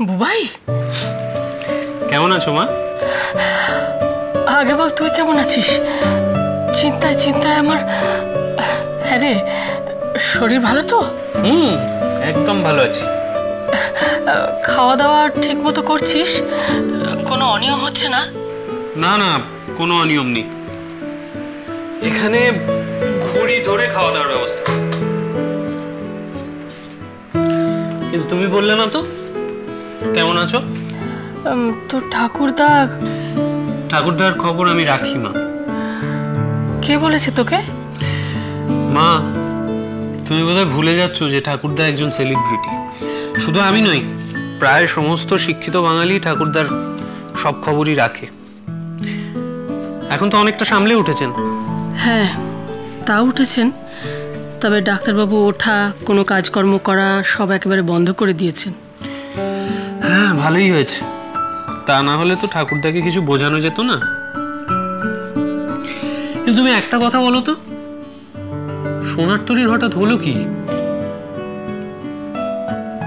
বুবাই, কেমন আছো মা? আগে বল তুই কেমন আছিস? চিন্তায় চিন্তায় আমার। হ্যাঁ রে, শরীর ভালো তো? একদম ভালো আছি। খাওয়া দাওয়া ঠিক মতো করছিস? কোনো অনিয়ম হচ্ছে না? না না, কোনো অনিয়ম নেই। এখানে ঘড়ি ধরে খাওয়া দাওয়ার ব্যবস্থা। কিন্তু তুমি বললে না তো কেমন আছো? তোর ঠাকুরদার খবর আমি রাখি মা। কে বলেছে তোকে? মা, তুমি বোধহয় ভুলে যাচ্ছ যে ঠাকুরদা একজন সেলিব্রিটি। শুধু আমি নই, প্রায় সমস্ত শিক্ষিত বাঙালি ঠাকুরদার সব খবরই রাখে। এখন তো অনেকটা সামলে উঠেছেন। হ্যাঁ, তা উঠেছেন, তবে ডাক্তারবাবু ওঠা, কোনো কাজকর্ম করা সব একেবারে বন্ধ করে দিয়েছেন। হ্যাঁ, ভালোই হয়েছে। তা না হলে তো ঠাকুরদাকে কিছু বোঝানো যেত না। কিন্তু তুমি একটা কথা বলো তো, সোনার তরীর হঠাৎ হলো কি?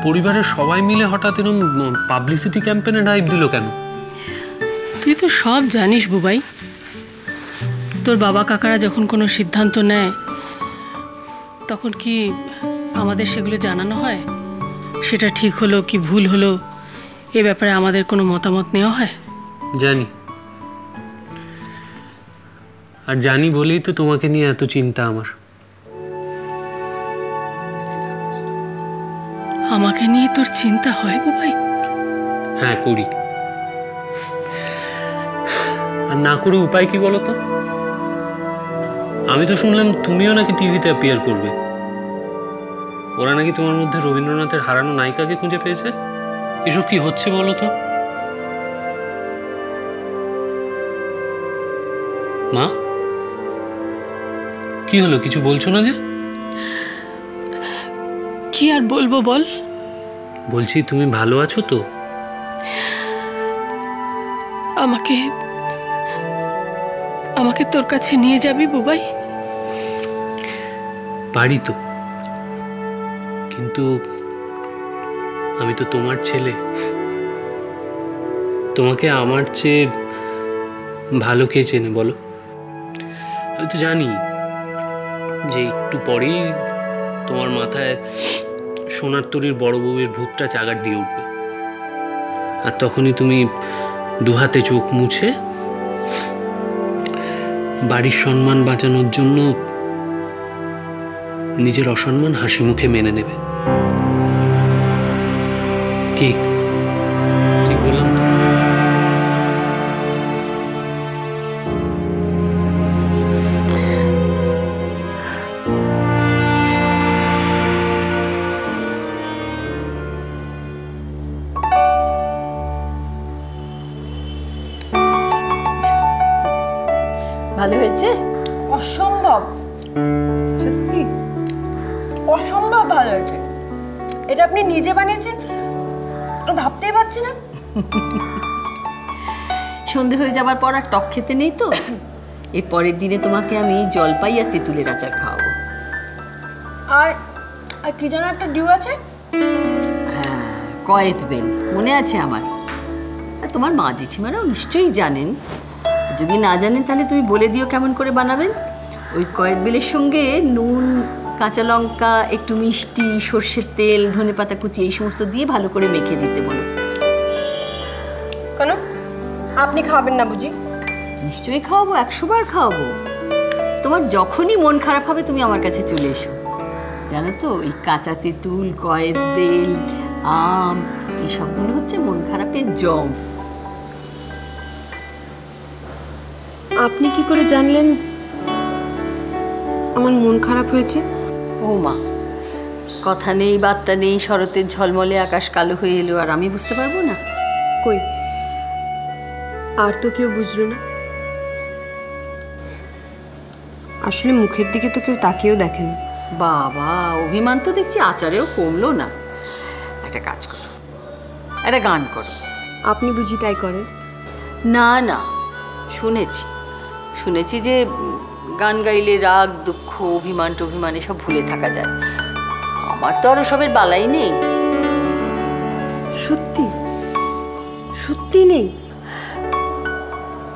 পরিবারের সবাই মিলে হঠাৎ এরকম পাবলিসিটি ক্যাম্পেইনে ডাইভ দিল কেন? তুই তো সব জানিস বুবাই। তোর বাবা কাকারা যখন কোনো সিদ্ধান্ত নেয় তখন কি আমাদের সেগুলো জানানো হয়? সেটা ঠিক হলো কি ভুল হলো এ ব্যাপারে আমাদের কোনো মতামত নেওয়া হয়? জানি, আর জানি বলেই তো তোমাকে নিয়ে এত চিন্তা আমার। আমাকে নিয়ে তোর চিন্তা হয় বুবাই? হ্যাঁ, করি। আর না করে উপায় কি বলো তো? আমি তো শুনলাম তুমিও নাকি টিভিতে অ্যাপিয়ার করবে। ওরা নাকি তোমার মধ্যে রবীন্দ্রনাথের হারানো নায়িকাকে খুঁজে পেয়েছে। এসব কি হচ্ছে বলো তো? মা, কি হলো? কিছু বলছো না যে? কি আর বলবো বল। বলছি, তুমি ভালো আছো তো? আমাকে আমাকে তোর কাছে নিয়ে যাবি বুবাই? পারি তো, কিন্তু আমি তো তোমার ছেলে। তোমাকে আমার চেয়ে ভালো কে চেনে বলো? আমি তো জানি যে একটু পরেই তোমার মাথায় সোনার তরীর বড় বউয়ের ভূতটা চাগার দিয়ে উঠবে, আর তখনই তুমি দুহাতে চোখ মুছে বাড়ির সম্মান বাঁচানোর জন্য নিজের অসম্মান হাসি মুখে মেনে নেবে। কি ঠিক বললাম তো? ভালো হয়েছে? অসম্ভব, সত্যি অসম্ভব ভালো হয়েছে। এটা আপনি নিজে বানিয়েছেন? ভাবতেই পারছি না। সন্ধে হয়ে যাবার পর আর টক খেতে নেই তো। এর পরের দিনে তোমাকে আমি জলপাই আর তেঁতুলের আচার খাওয়াবো। আর আর কি যেন একটা ডিউ আছে? হ্যাঁ, কয়েত বেল মনে আছে আমার। আর তোমার মা জেঠিমারাও নিশ্চয়ই জানেন। যদি না জানেন তাহলে তুমি বলে দিও কেমন করে বানাবেন। ওই কয়েত বেলের সঙ্গে নুন, কাঁচা লঙ্কা, একটু মিষ্টি, সর্ষের তেল, ধনেপাতা কুচি এই সমস্ত দিয়ে ভালো করে মেখে দিতে বলো। কেন, আপনি খাবেন না বুঝি? নিশ্চয়ই খাওয়াবো, 100 বার খাওয়াবো। তোমার যখনই মন খারাপ হবে তুমি আমার কাছে চলে এসো। জানো তো, এই কাঁচা তেঁতুল, কয়েত বেল, আম এই সবগুলো হচ্ছে মন খারাপের জম। আপনি কি করে জানলেন আমার মন খারাপ হয়েছে? ও মা, কথা নেই বার্তা নেই, শরতের ঝলমলে আকাশ কালো হয়ে এলো, আর আমি বুঝতে পারবো না? কই, আর তো কেউ বুঝলো না। আসলে মুখের দিকে তো কেউ তাকিয়েও দেখে না। বাবা, অভিমান তো দেখছি আচারেও কমলো না। একটা কাজ করো, একটা গান করো। আপনি বুঝি তাই করেন? না না, শুনেছি যে গান গাইলে রাগ, দুঃখ, অভিমান টভিমান এসব ভুলে থাকা যায়। আমার তো আর ওসবের বালাই নেই। সত্যি? সত্যি নেই?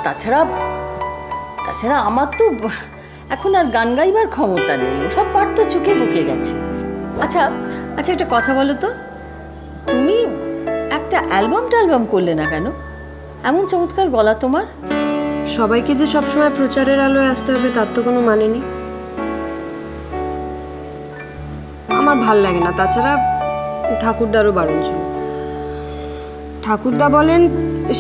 তাছাড়া তাছাড়া আমার তো এখন আর গান গাইবার ক্ষমতা নেই, সব পাঠ তো চুকে বুকে গেছে। আচ্ছা আচ্ছা, একটা কথা বলো তো, তুমি একটা অ্যালবাম করলে না কেন? এমন চমৎকার গলা তোমার। সবাইকে যে সবসময় প্রচারের আলোয় আসতে হবে তার তো কোনো মানে নেই। আমার ভাল লাগে না, তাছাড়া ঠাকুরদারও বারণ ছিল। ঠাকুরদা বলেন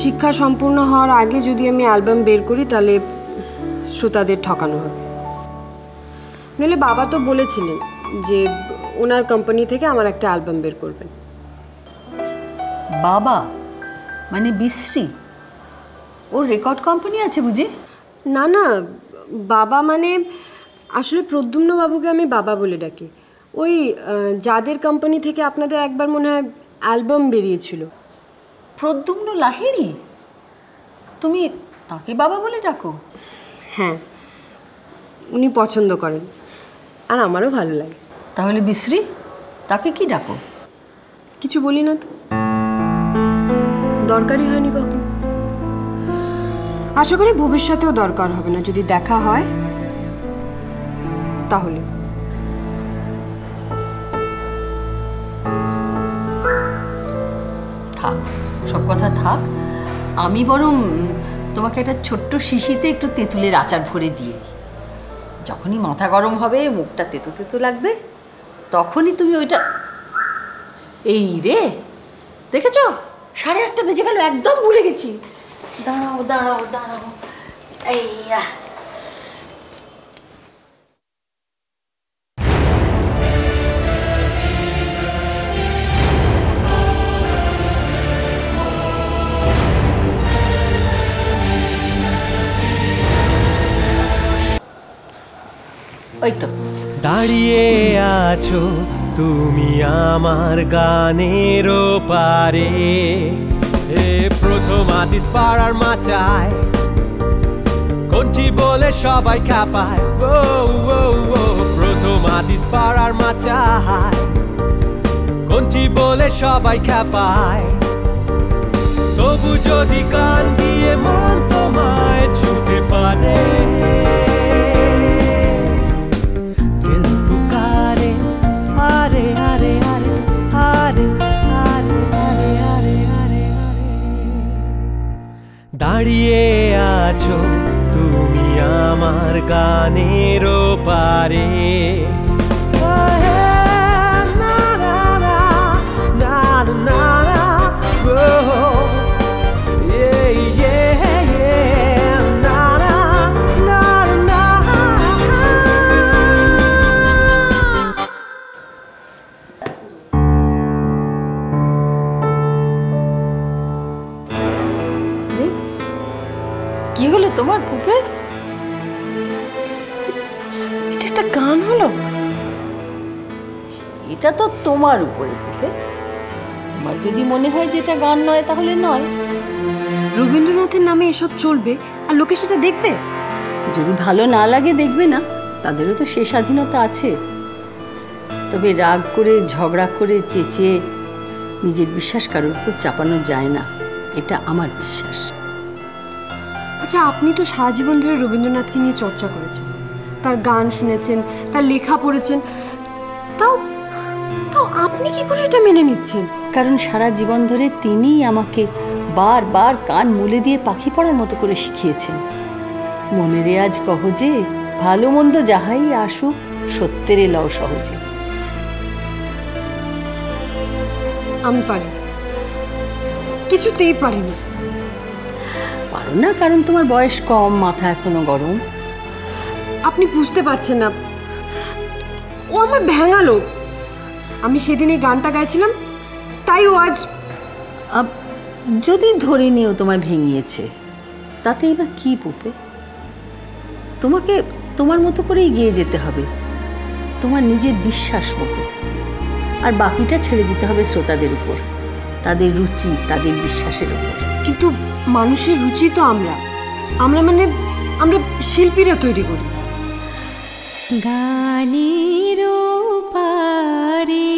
শিক্ষা সম্পূর্ণ হওয়ার আগে যদি আমি অ্যালবাম বের করি তাহলে শ্রোতাদের ঠকানো হবে। নইলে বাবা তো বলেছিলেন যে ওনার কোম্পানি থেকে আমার একটা অ্যালবাম বের করবেন। বাবা মানে বিশ্রী, ওর রেকর্ড কোম্পানি আছে বুঝি? না না, বাবা মানে আসলে প্রদ্যুম্ন বাবুকে আমি বাবা বলে ডাকি। ওই যাদের কোম্পানি থেকে আপনাদের একবার মনে হয় অ্যালবাম বেরিয়েছিল। প্রদ্যুম্ন লাহিড়ী? তুমি তাকে বাবা বলে ডাকো? হ্যাঁ, উনি পছন্দ করেন আর আমারও ভালো লাগে। তাহলে বিশ্রী, তাকে কি ডাকো? কিছু বলি না তো, দরকারই হয়নি কখনো। আশা করি ভবিষ্যতেও দরকার হবে না, যদি দেখা হয় তাহলে। থাক, সব কথা থাক। আমি বরং তোমাকে একটা ছোট্ট শিশিতে একটু তেঁতুলের আচার ভরে দিয়ে দিই। যখনই মাথা গরম হবে, মুখটা তেতো তেতো লাগবে, তখনই তুমি ওইটা। এই রে, দেখেছ 8:30 বেজে গেল, একদম ভুলে গেছি। দাঁড়াও দাঁড়াও দাঁড়াও, এই ওই তো দাঁড়িয়ে আছো তুমি আমার গানের পারে, এ প্রথম আদিস পাড়ার মাচায় কোনটি বলে সবাই খাপায়। ও ও ও প্রথম আদিস পাড়ার মাচায় কোনটি বলে সবাই খাপায়। তবু যদি কান দিয়ে মন তোমায় ছুতে পারে, দাঁড়িয়ে আছো তুমি আমার গানের পারে। কি হলো তোমার পুপে? এটা একটা গান হলো? এটা তো তোমার উপরে পুপে, তোমার যদি মনে হয় যে এটা গান নয় তাহলে নয়। রবীন্দ্রনাথের নামে এসব চলবে আর লোকে সেটা দেখবে? যদি ভালো না লাগে দেখবে না, তাদেরও তো সে স্বাধীনতা আছে। তবে রাগ করে, ঝগড়া করে, চেঁচিয়ে নিজের বিশ্বাস কারোর উপর চাপানো যায় না, এটা আমার বিশ্বাস। আচ্ছা, আপনি তো সারা জীবন ধরে রবীন্দ্রনাথকে নিয়ে চর্চা করেছেন, তার গান শুনেছেন, তার লেখা পড়েছেন, তাও তাও আপনি কি করে এটা মেনে নিচ্ছেন? কারণ সারা জীবন ধরে তিনিই আমাকে বারবার কান মুলে দিয়ে পাখি পড়ার মতো করে শিখিয়েছেন। মনে রেয়াজ কহ যে ভালো মন্দ যাহাই আসুক, সত্যের লও সহজে। আমি পারি, কিছুতেই পারিনি। পারো না কারণ তোমার বয়স কম, মাথা এখনো গরম। আপনি বুঝতে পারছেন না, ও আমার ভেঙালো। আমি সেদিন এই গানটা গাইছিলাম, তাই ও আজ। যদি ধরে নিও তোমায় ভেঙিয়েছে, তাতেই বা কি পুপে? তোমাকে তোমার মতো করেই গিয়ে যেতে হবে, তোমার নিজের বিশ্বাস মতো। আর বাকিটা ছেড়ে দিতে হবে শ্রোতাদের উপর, তাদের রুচি, তাদের বিশ্বাসের উপর। কিন্তু মানুষের রুচি তো আমরা মানে আমরা শিল্পীরা তৈরি করি। গানের পারে